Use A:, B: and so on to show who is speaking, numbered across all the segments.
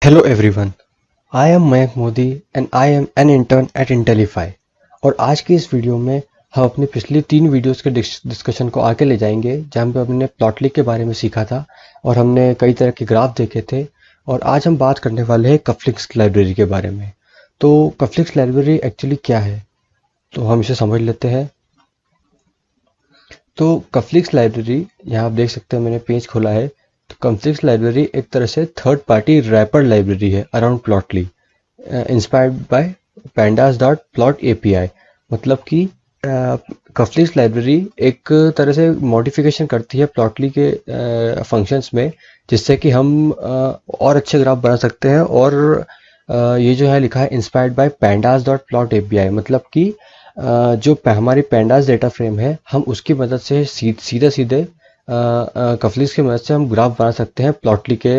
A: Hello everyone, I am Mayank Modi and I am an intern at Intellify। और आज की इस वीडियो में हम अपनी पिछली 3 वीडियोस के डिस्कशन को आगे ले जाएंगे, जहाँ पे हमने प्लॉटली के बारे में सीखा था और हमने कई तरह के ग्राफ देखे थे। और आज हम बात करने वाले हैं कफलिंक्स लाइब्रेरी के बारे में। तो कफलिंक्स लाइब्रेरी एक्चुअली क्या है, तो हम इसे समझ लेते हैं। तो कफलिंक्स लाइब्रेरी, यहाँ आप देख सकते हैं मैंने पेज खोला है। तो कफलिंक्स लाइब्रेरी एक तरह से थर्ड पार्टी रैपर लाइब्रेरी है around Plotly, inspired by pandas dot plot API. मतलब कि कफलिंक्स लाइब्रेरी एक तरह से मॉडिफिकेशन करती है प्लॉटली के फंक्शंस में, जिससे कि हम और अच्छे ग्राफ बना सकते हैं। और ये जो है लिखा है inspired by pandas dot plot API, मतलब कि जो हमारी pandas डेटा फ्रेम है, हम उसकी मदद से सीधे सीधे कफलिंक्स की मदद से हम ग्राफ बना सकते हैं प्लॉटली के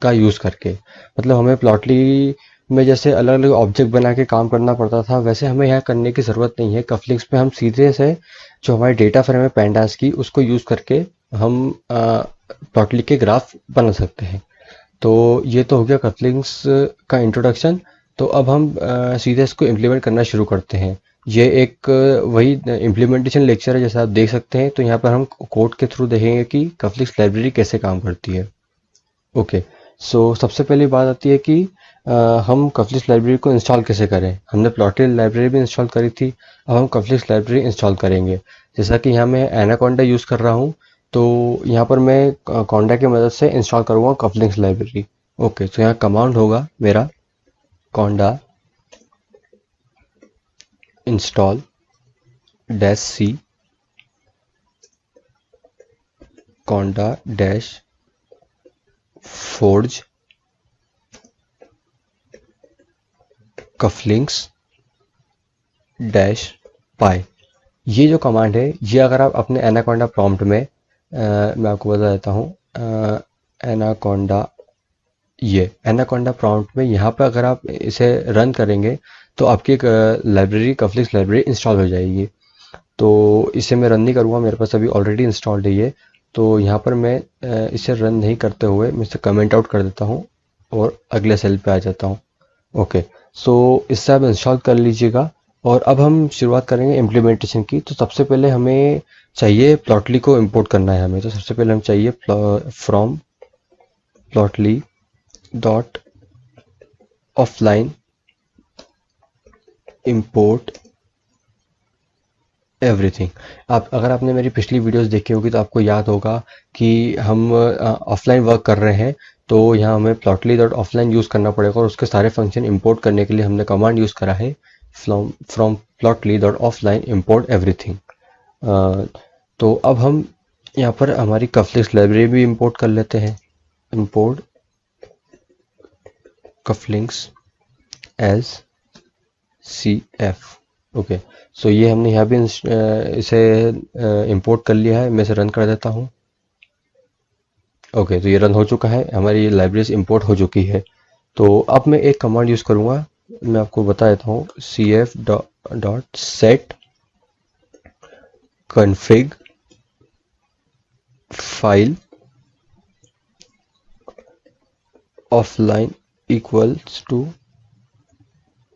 A: का यूज़ करके। मतलब हमें प्लॉटली में जैसे अलग अलग ऑब्जेक्ट बना के काम करना पड़ता था, वैसे हमें यहाँ करने की ज़रूरत नहीं है। कफलिंक्स पे हम सीधे से जो हमारी डेटा फ्रेम है pandas की, उसको यूज़ करके हम प्लॉटली के ग्राफ बना सकते हैं। तो ये तो हो गया कफलिंक्स का इंट्रोडक्शन। तो अब हम सीधे इसको इम्प्लीमेंट करना शुरू करते हैं। ये एक वही इम्प्लीमेंटेशन लेक्चर है, जैसा आप देख सकते हैं। तो यहाँ पर हम कोड के थ्रू देखेंगे कि कफलिंक्स लाइब्रेरी कैसे काम करती है। ओके, सो सबसे पहली बात आती है कि हम कफलिंक्स लाइब्रेरी को इंस्टॉल कैसे करें। हमने प्लॉटली लाइब्रेरी भी इंस्टॉल करी थी, अब हम कफलिंक्स लाइब्रेरी इंस्टॉल करेंगे। जैसा कि यहाँ मैं एनाकोंडा यूज़ कर रहा हूँ, तो यहाँ पर मैं कोंडा की मदद से इंस्टॉल करूँगा कफलिंक्स लाइब्रेरी। ओके, तो यहाँ कमांड होगा मेरा कोंडा इंस्टॉल डैश सी कोंडा डैश फोर्ज कफलिंक्स डैश पाई। ये जो कमांड है, ये अगर आप अपने एनाकोंडा प्रॉम्प्ट में मैं आपको बता देता हूँ। एनाकोंडा, ये एनाकोंडा प्रॉम्प्ट में यहाँ पे अगर आप इसे रन करेंगे तो आपकी एक लाइब्रेरी कफलिंक्स लाइब्रेरी इंस्टॉल हो जाएगी। तो इसे मैं रन नहीं करूँगा, मेरे पास अभी ऑलरेडी इंस्टॉल्ड है ये। तो यहाँ पर मैं इसे रन नहीं करते हुए मैं इसे कमेंट आउट कर देता हूँ और अगले सेल पे आ जाता हूँ। ओके, सो इससे आप इंस्टॉल कर लीजिएगा। और अब हम शुरुआत करेंगे इम्प्लीमेंटेशन की। तो सबसे पहले हमें चाहिए प्लॉटली को इंपोर्ट करना है हमें। तो सबसे पहले हम चाहिए from Plotly dot offline import everything. आप अगर आपने मेरी पिछली वीडियोस देखी होगी तो आपको याद होगा कि हम ऑफलाइन वर्क कर रहे हैं। तो यहाँ हमें प्लॉटली डॉट ऑफलाइन यूज़ करना पड़ेगा, और उसके सारे फंक्शन इंपोर्ट करने के लिए हमने कमांड यूज़ करा है from Plotly dot offline import everything. तो अब हम यहाँ पर हमारी कफलिंक्स लाइब्रेरी भी इंपोर्ट कर लेते हैं। Import cufflinks as C F. Okay, so ये हमने यहाँ भी इसे इंपोर्ट कर लिया है। मैं इसे रन कर देता हूँ। ओके, तो ये रन हो चुका है, हमारी लाइब्रेरीज इंपोर्ट हो चुकी है। तो अब मैं एक कमांड यूज़ करूँगा, मैं आपको बता देता हूँ। C F dot set config file offline equals to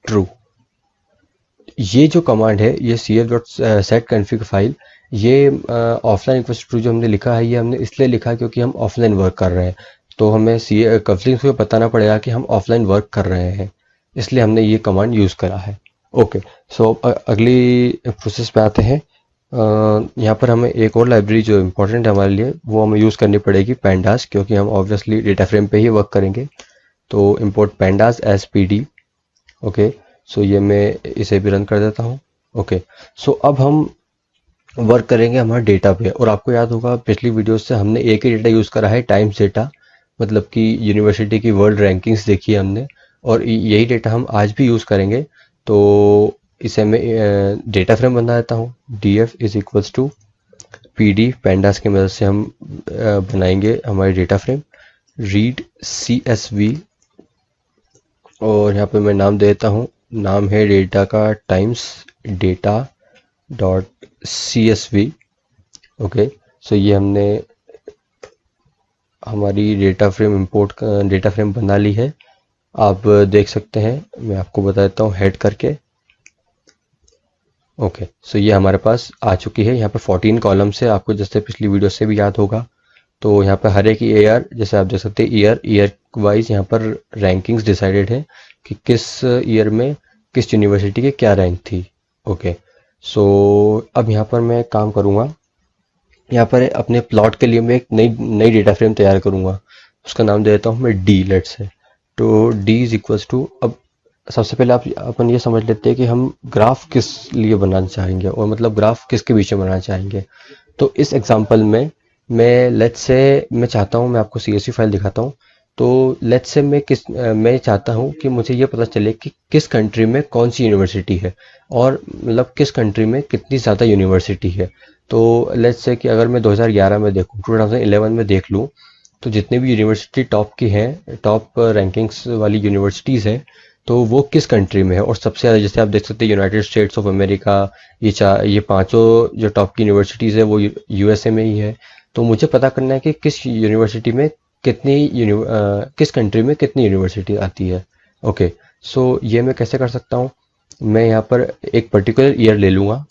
A: true. ये जो कमांड है, ये C F dot set config file, ये ऑफलाइन इक्वल्स टू जो हमने लिखा है, ये हमने इसलिए लिखा क्योंकि हम ऑफलाइन वर्क कर रहे हैं। तो हमें कफलिंक्स को बताना पड़ेगा कि हम ऑफलाइन वर्क कर रहे हैं, इसलिए हमने ये कमांड यूज़ करा है। ओके, सो अगली प्रोसेस पे आते हैं। यहाँ पर हमें एक और लाइब्रेरी जो इम्पोर्टेंट है हमारे लिए, वो हमें यूज़ करनी पड़ेगी pandas, क्योंकि हम ऑब्वियसली डेटा फ्रेम पे ही वर्क करेंगे। तो import pandas as P D. Okay, so ये मैं इसे भी रन कर देता हूँ। ओके, सो अब हम वर्क करेंगे हमारे डेटा पे। और आपको याद होगा पिछली वीडियोस से हमने एक ही डेटा यूज़ करा है, टाइम्स डेटा। मतलब कि यूनिवर्सिटी की वर्ल्ड रैंकिंग्स देखी है हमने, और यही डेटा हम आज भी यूज़ करेंगे। तो इसे मैं डेटा फ्रेम बना देता हूँ। D F is equals to P D, pandas की मदद से हम बनाएंगे हमारी data frame. Read C S V, और यहाँ पे मैं नाम देता हूँ, नाम है डेटा का times data dot C S V. Okay, so ये हमने हमारी डेटा फ्रेम बना ली है। आप देख सकते हैं, मैं आपको बता देता हूँ हेड करके। ओके, सो ये हमारे पास आ चुकी है। यहाँ पे 14 कॉलम्स है, आपको जैसे पिछली वीडियो से भी याद होगा। तो यहाँ पे हर एक ईयर, जैसे आप देख सकते हैं ईयर वाइज यहाँ पर रैंकिंग्स डिसाइडेड है कि किस ईयर में किस यूनिवर्सिटी की क्या रैंक थी। ओके, सो अब यहाँ पर मैं काम करूँगा। यहाँ पर अपने प्लॉट के लिए मैं एक नई नई डेटा फ्रेम तैयार करूँगा, उसका नाम दे देता हूँ मैं डी, लेट से। तो डी इज इक्वल्स टू, अब सबसे पहले अपन ये समझ लेते हैं कि हम ग्राफ किस लिए बनाना चाहेंगे, और मतलब ग्राफ किसके बीच में बनाना चाहेंगे। तो इस एग्जांपल में मैं लेट्स से मैं चाहता हूँ, मैं आपको CSV फाइल दिखाता हूँ। तो लेट्स से मैं चाहता हूँ कि मुझे ये पता चले कि किस कंट्री में कौन सी यूनिवर्सिटी है, और मतलब किस कंट्री में कितनी ज़्यादा यूनिवर्सिटी है। तो लेट्स से कि अगर मैं 2011 में देखूँ, 2011 में देख लूँ, तो जितने भी यूनिवर्सिटी टॉप की हैं, टॉप रैंकिंग्स वाली यूनिवर्सिटीज़ हैं, तो वो किस कंट्री में है। और सबसे ज़्यादा जैसे आप देख सकते हैं यूनाइटेड स्टेट्स ऑफ अमेरिका, ये पांचों जो टॉप की यूनिवर्सिटीज़ है वो USA में ही है। तो मुझे पता करना है कि किस यूनिवर्सिटी में किस कंट्री में कितनी यूनिवर्सिटी आती है। ओके, सो ये मैं कैसे कर सकता हूँ, मैं यहाँ पर एक पर्टिकुलर ईयर ले लूँगा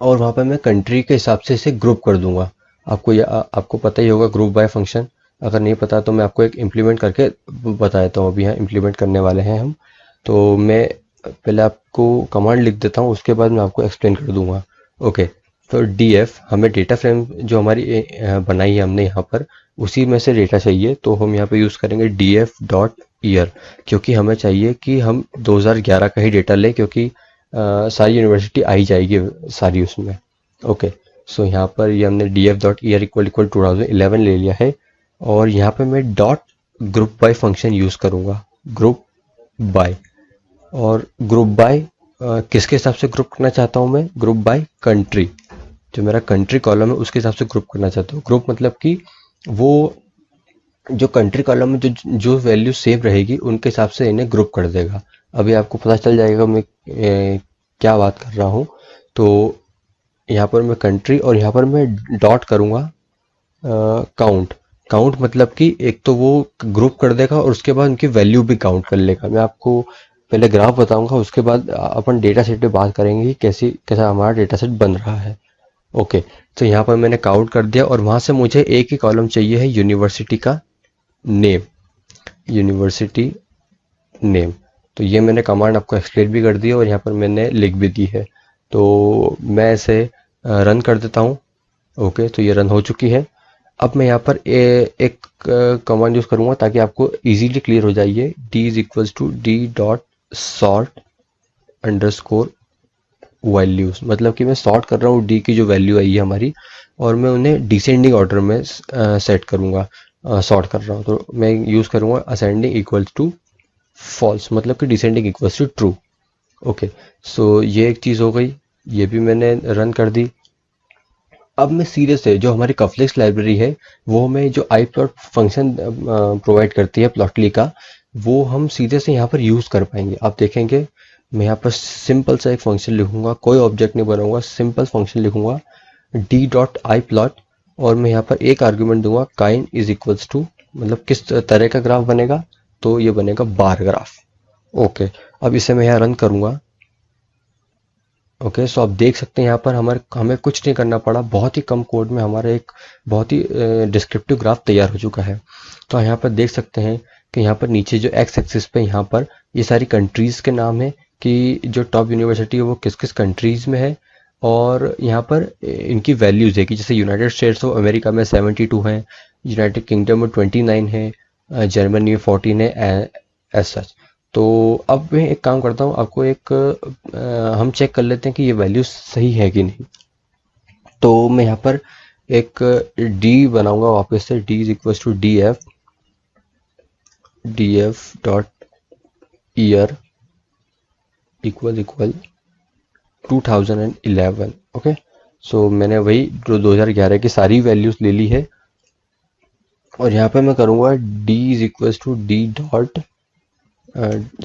A: और वहाँ पर मैं कंट्री के हिसाब से इसे ग्रुप कर दूंगा। आपको पता ही होगा ग्रुप बाय फंक्शन, अगर नहीं पता तो मैं आपको एक इम्प्लीमेंट करके बता देता हूँ। अभी यहाँ इम्प्लीमेंट करने वाले हैं हम। तो मैं पहले आपको कमांड लिख देता हूँ, उसके बाद मैं आपको एक्सप्लेन कर दूंगा। ओके, तो DF हमें डेटा फ्रेम जो हमारी बनाई है हमने यहाँ पर, उसी में से डेटा चाहिए। तो हम यहाँ पे यूज़ करेंगे DF.year, क्योंकि हमें चाहिए कि हम 2011 का ही डेटा लें, क्योंकि सारी यूनिवर्सिटी आई जाएगी सारी उसमें। ओके, सो यहाँ पर ये हमने DF.year इक्वल 2011 ले लिया है। और यहाँ पे मैं dot group by function use करूँगा, ग्रुप बाय। और ग्रुप बाय किसके हिसाब से ग्रुप करना चाहता हूँ मैं, ग्रुप बाय कंट्री। जो मेरा कंट्री कॉलम है उसके हिसाब से ग्रुप करना चाहता हूँ। ग्रुप मतलब कि वो जो कंट्री कॉलम में जो जो वैल्यू सेव रहेगी उनके हिसाब से इन्हें ग्रुप कर देगा। अभी आपको पता चल जाएगा मैं क्या बात कर रहा हूँ। तो यहाँ पर मैं कंट्री और यहाँ पर मैं डॉट करूँगा काउंट। काउंट मतलब कि एक तो वो ग्रुप कर देगा और उसके बाद उनकी वैल्यू भी काउंट कर लेगा। मैं आपको पहले ग्राफ बताऊंगा, उसके बाद अपन डेटा सेट पे बात करेंगे कि कैसा हमारा डेटा सेट बन रहा है। ओके, तो यहाँ पर मैंने काउंट कर दिया और वहाँ से मुझे एक ही कॉलम चाहिए है यूनिवर्सिटी का नेम, यूनिवर्सिटी नेम। तो ये मैंने कमांड आपको एक्सप्लेन भी कर दी और यहाँ पर मैंने लिख भी दी है। तो मैं इसे रन कर देता हूँ। ओके, तो ये रन हो चुकी है। अब मैं यहाँ पर एक कमांड यूज़ करूँगा ताकि आपको इजीली क्लियर हो जाइए। D is equals to D dot sort underscore values, मतलब कि मैं सॉर्ट कर रहा हूँ डी की जो वैल्यू आई है हमारी, और मैं उन्हें डिसेंडिंग ऑर्डर में सेट करूँगा। सॉर्ट कर रहा हूँ तो मैं यूज़ करूँगा असेंडिंग इक्वल्स टू फॉल्स, मतलब कि descending equals to true. Okay, so ये एक चीज़ हो गई, ये भी मैंने रन कर दी। अब मैं सीधे से जो हमारी कफलिक्स लाइब्रेरी है वो हमें जो आई प्लॉट फंक्शन प्रोवाइड करती है प्लॉटली का, वो हम सीधे से यहाँ पर यूज़ कर पाएंगे। आप देखेंगे मैं यहाँ पर सिंपल सा एक फंक्शन लिखूंगा, कोई ऑब्जेक्ट नहीं बनाऊंगा, सिंपल फंक्शन लिखूंगा डी डॉट आई प्लॉट, और मैं यहाँ पर एक आर्ग्यूमेंट दूंगा काइंड इज इक्वल्स टू, मतलब किस तरह का ग्राफ बनेगा, तो ये बनेगा बार ग्राफ। ओके, अब इसे मैं यहाँ रन करूंगा। ओके, सो आप देख सकते हैं यहाँ पर हमें कुछ नहीं करना पड़ा, बहुत ही कम कोड में हमारा एक बहुत ही डिस्क्रिप्टिव ग्राफ तैयार हो चुका है। तो यहाँ पर देख सकते हैं कि यहाँ पर नीचे जो एक्स एक्सिस पे यहाँ पर ये सारी कंट्रीज़ के नाम है कि जो टॉप यूनिवर्सिटी है वो किस किस कंट्रीज़ में है, और यहाँ पर इनकी वैल्यूज़ है कि जैसे यूनाइटेड स्टेट्स ऑफ अमेरिका में 72 है, यूनाइटेड किंगडम में 29 है, जर्मनी में 14 है, एज सच। तो अब मैं एक काम करता हूँ, आपको हम चेक कर लेते हैं कि ये वैल्यू सही है कि नहीं। तो मैं यहाँ पर एक डी बनाऊंगा वापस से, D is equal to D F dot year equal 2011। Okay, so मैंने वही जो 2011 की सारी वैल्यूज ले ली है, और यहाँ पे मैं करूँगा D is equal to D dot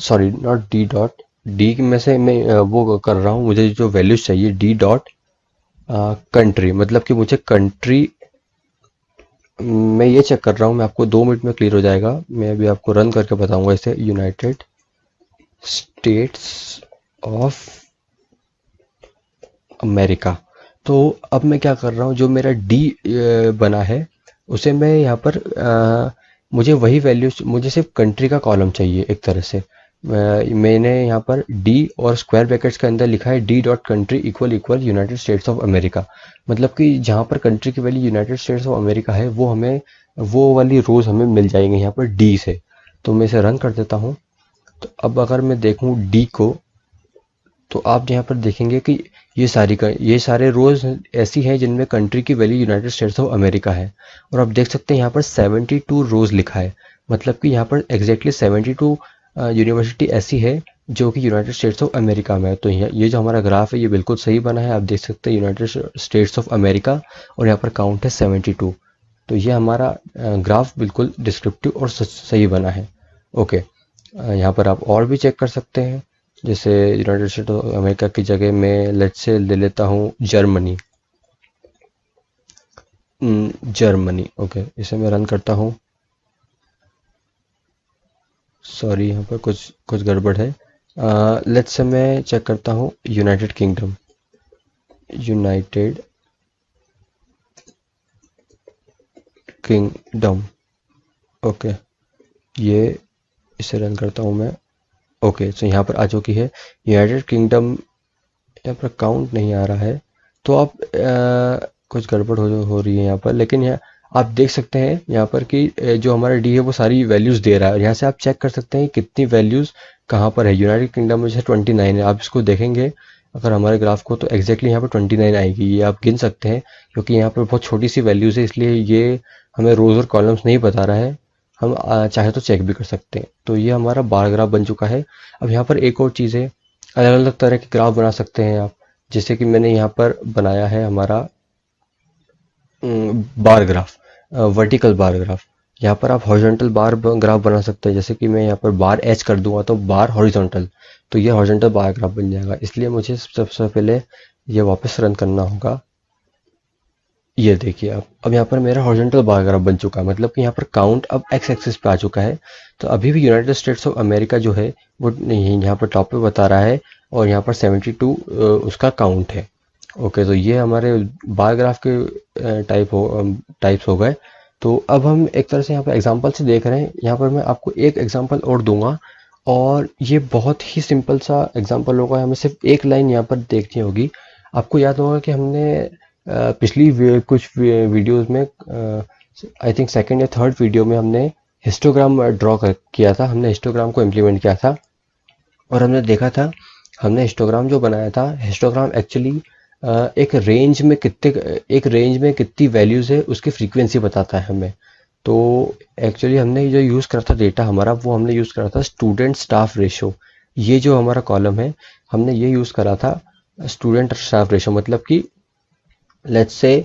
A: sorry not D dot, D में से मैं वो कर रहा हूँ, मुझे जो वैल्यूज चाहिए डी डॉट कंट्री, मतलब कि मुझे कंट्री मैं ये चेक कर रहा हूँ, मैं आपको 2 मिनट में क्लियर हो जाएगा। मैं अभी आपको रन करके बताऊंगा इसे। United states of America. तो अब मैं क्या कर रहा हूँ, जो मेरा डी बना है उसे मैं यहाँ पर मुझे वही वैल्यूज, मुझे सिर्फ कंट्री का कॉलम चाहिए एक तरह से। मैंने यहाँ पर डी और स्क्वायर ब्रैकेट्स के अंदर लिखा है D dot country equal equal United states of America. मतलब कि जहाँ पर कंट्री की value United states of America है वो हमें, वो वाली रोज हमें मिल जाएंगे यहाँ पर डी से। तो मैं इसे रन कर देता हूँ। तो अब अगर मैं देखूँ डी को, तो आप यहाँ पर देखेंगे कि ये सारे रोज ऐसी हैं जिनमें कंट्री की value United states of America है। और आप देख सकते हैं यहाँ पर 72 रोज लिखा है। मतलब कि यहाँ पर एग्जैक्टली 72 यूनिवर्सिटी ऐसी है जो कि यूनाइटेड स्टेट्स ऑफ अमेरिका में है। तो ये जो हमारा ग्राफ है ये बिल्कुल सही बना है। आप देख सकते हैं यूनाइटेड स्टेट्स ऑफ अमेरिका और यहाँ पर काउंट है 72। तो ये हमारा ग्राफ बिल्कुल डिस्क्रिप्टिव और सही बना है। ओके, यहाँ पर आप और भी चेक कर सकते हैं। जैसे यूनाइटेड स्टेट ऑफ अमेरिका की जगह मैं लेट्स से ले लेता हूँ जर्मनी। जर्मनी, ओके, इसे मैं रन करता हूँ। सॉरी, यहाँ पर कुछ कुछ गड़बड़ है। लेट्स से मैं चेक करता हूँ United kingdom. United kingdom, okay, ये इसे रन करता हूँ मैं। ओके, तो यहाँ पर आ चुकी है यूनाइटेड किंगडम। यहाँ पर काउंट नहीं आ रहा है, तो आप कुछ गड़बड़ हो रही है यहाँ पर। लेकिन यहाँ आप देख सकते हैं यहाँ पर कि जो हमारा डी है वो सारी वैल्यूज़ दे रहा है। और यहाँ से आप चेक कर सकते हैं कितनी वैल्यूज़ कहाँ पर है। यूनाइटेड किंगडम में जैसे 29 है, आप इसको देखेंगे अगर हमारे ग्राफ को, तो एग्जैक्टली यहाँ पर 29 आएगी। ये आप गिन सकते हैं क्योंकि यहाँ पर बहुत छोटी सी वैल्यूज़ है, इसलिए ये हमें रोज़ और कॉलम्स नहीं बता रहा है। हम चाहे तो चेक भी कर सकते हैं। तो ये हमारा बार ग्राफ बन चुका है। अब यहाँ पर एक और चीज़ है, अलग अलग तरह के ग्राफ बना सकते हैं आप। जैसे कि मैंने यहाँ पर बनाया है हमारा bar graph, vertical bar graph. यहाँ पर आप हॉरिजॉन्टल बार ग्राफ बना सकते हैं। जैसे कि मैं यहाँ पर बार एच कर दूंगा तो बार हॉरिजॉन्टल, तो ये हॉरिजॉन्टल बार ग्राफ बन जाएगा। इसलिए मुझे सबसे पहले ये वापस रन करना होगा। ये देखिए आप, अब यहाँ पर मेरा हॉरिजॉन्टल बार ग्राफ बन चुका है। मतलब कि यहाँ पर काउंट अब एक्स एक्सिस पे आ चुका है। तो अभी भी यूनाइटेड स्टेट्स ऑफ अमेरिका जो है वो नहीं, यहाँ पर टॉप पे बता रहा है और यहाँ पर 72 उसका काउंट है। ओके, तो ये हमारे बार ग्राफ के टाइप्स हो गए। तो अब हम एक तरह से यहाँ पर एग्जांपल से देख रहे हैं। यहाँ पर मैं आपको एक एग्जांपल और दूंगा और ये बहुत ही सिंपल सा एग्जांपल होगा। हमें सिर्फ एक लाइन यहाँ पर देखनी होगी। आपको याद होगा कि हमने पिछली कुछ वीडियोस में, आई थिंक सेकंड या थर्ड वीडियो में, हमने हिस्टोग्राम ड्रॉ किया था। हमने हिस्टोग्राम को इम्प्लीमेंट किया था और हमने देखा था, हमने हिस्टोग्राम जो बनाया था, हिस्टोग्राम एक्चुअली एक रेंज में कितनी वैल्यूज़ है उसकी फ्रीक्वेंसी बताता है हमें। तो एक्चुअली हमने जो यूज़ करा था डेटा हमारा, वो हमने यूज़ करा था स्टूडेंट स्टाफ रेशो। ये जो हमारा कॉलम है, हमने ये यूज़ करा था स्टूडेंट स्टाफ रेशो। मतलब कि लेट्स से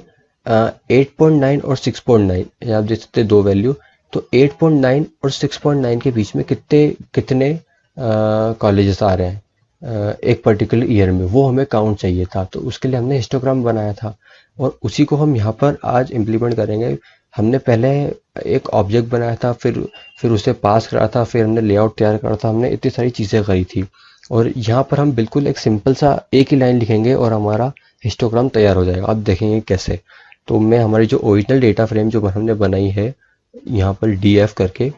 A: 8.9 और 6.9, ये आप देख सकते हैं दो वैल्यू। तो 8.9 और 6.9 के बीच में कितने कितने कॉलेजेस आ रहे हैं एक पर्टिकुलर ईयर में, वो हमें काउंट चाहिए था। तो उसके लिए हमने हिस्टोग्राम बनाया था और उसी को हम यहाँ पर आज इम्प्लीमेंट करेंगे। हमने पहले एक ऑब्जेक्ट बनाया था, फिर उसे पास करा था, फिर हमने लेआउट तैयार करा था, हमने इतनी सारी चीज़ें करी थी। और यहाँ पर हम बिल्कुल एक सिंपल सा एक ही लाइन लिखेंगे और हमारा हिस्टोग्राम तैयार हो जाएगा। आप देखेंगे कैसे। तो मैं हमारी जो ओरिजिनल डेटा फ्रेम जो हमने बनाई है यहाँ पर डीएफ करके,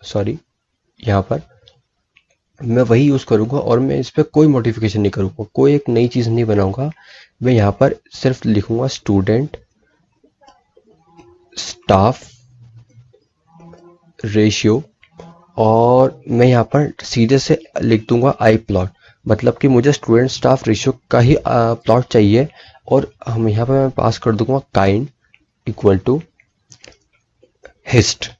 A: सॉरी, यहाँ पर मैं वही यूज़ करूँगा और मैं इस पर कोई मॉडिफिकेशन नहीं करूँगा, कोई एक नई चीज़ नहीं बनाऊँगा। मैं यहाँ पर सिर्फ लिखूँगा स्टूडेंट स्टाफ रेशियो और मैं यहाँ पर सीधे से लिख दूंगा आई प्लॉट। मतलब कि मुझे स्टूडेंट स्टाफ रेशियो का ही प्लॉट चाहिए और हम यहाँ पर मैं पास कर दूंगा काइंड इक्वल टू हिस्ट।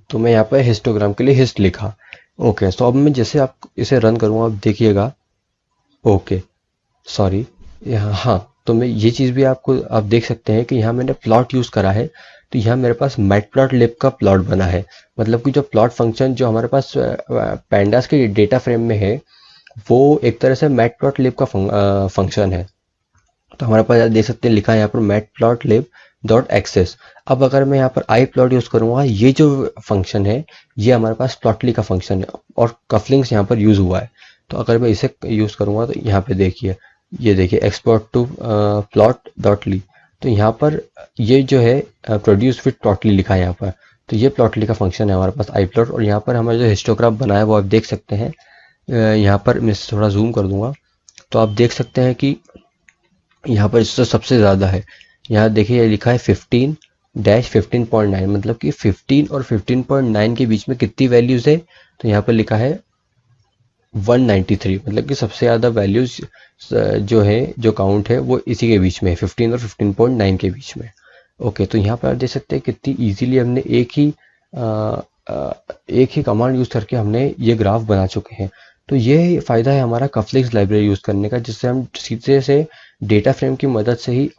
A: तो मैं यहाँ पर हिस्टोग्राम के लिए हिस्ट लिखा। ओके, तो अब मैं जैसे आप इसे रन करूँगा, आप देखिएगा। ओके, सॉरी, यहाँ, हाँ, तो मैं ये चीज़ भी आपको आप देख सकते हैं कि यहाँ मैंने प्लॉट यूज़ करा है। तो यहाँ मेरे पास मैटप्लॉटलिब का प्लॉट बना है। मतलब कि जो प्लॉट फंक्शन जो हमारे पास पैंडास के डेटा फ्रेम में है, वो एक तरह से मैटप्लॉटलिब का फंक्शन है। तो हमारे पास देख सकते हैं लिखा है यहाँ पर matplotlib.access। अब अगर मैं यहाँ पर iplot यूज़ करूँगा, ये जो फंक्शन है ये हमारे पास plotly का फंक्शन है और कफलिंग्स यहाँ पर यूज़ हुआ है। तो अगर मैं इसे यूज़ करूँगा तो यहाँ पे देखिए, ये देखिए एक्सपोर्ट टू plot.ly। तो यहाँ पर ये जो है प्रोड्यूस विथ plotly लिखा है यहाँ पर। तो ये plotly का फंक्शन है हमारे पास iplot। और यहाँ पर हमारा जो हिस्टोग्राफ बना है वो आप देख सकते हैं। यहाँ पर मैं इसे थोड़ा जूम कर दूंगा तो आप देख सकते हैं कि यहाँ पर इससे सबसे ज़्यादा है। यहाँ देखिए ये लिखा है 15-15.9, मतलब कि 15 और 15.9 के बीच में कितनी वैल्यूज़ है। तो यहाँ पर लिखा है 193, मतलब कि सबसे ज़्यादा वैल्यूज़ जो है, जो काउंट है वो इसी के बीच में है, 15 और 15.9 के बीच में। ओके, तो यहाँ पर आप देख सकते हैं कितनी इजीली हमने एक ही कमांड यूज़ करके हमने ये ग्राफ बना चुके हैं। तो ये फ़ायदा है हमारा कफलिंग्स लाइब्रेरी यूज़ करने का, जिससे हम सीधे से डेटा फ्रेम की मदद से ही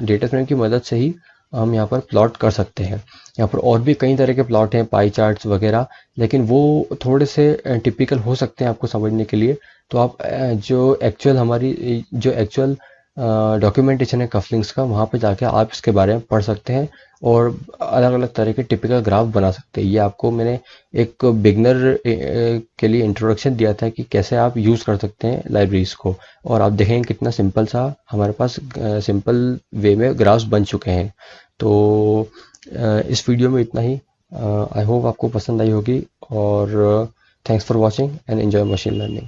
A: डेटा फ्रेम की मदद से ही हम यहाँ पर प्लॉट कर सकते हैं। यहाँ पर और भी कई तरह के प्लॉट हैं, पाई चार्ट्स वगैरह, लेकिन वो थोड़े से टिपिकल हो सकते हैं आपको समझने के लिए। तो आप जो एक्चुअल डॉक्यूमेंटेशन है कफलिंग्स का, वहाँ पे जाके आप इसके बारे में पढ़ सकते हैं और अलग अलग तरह के टिपिकल ग्राफ बना सकते हैं। ये आपको मैंने एक बिगनर के लिए इंट्रोडक्शन दिया था कि कैसे आप यूज़ कर सकते हैं लाइब्रेरीज को, और आप देखेंगे कितना सिंपल सा हमारे पास सिंपल वे में ग्राफ्स बन चुके हैं। तो इस वीडियो में इतना ही। आई होप आपको पसंद आई होगी, और thanks for watching and enjoy machine learning.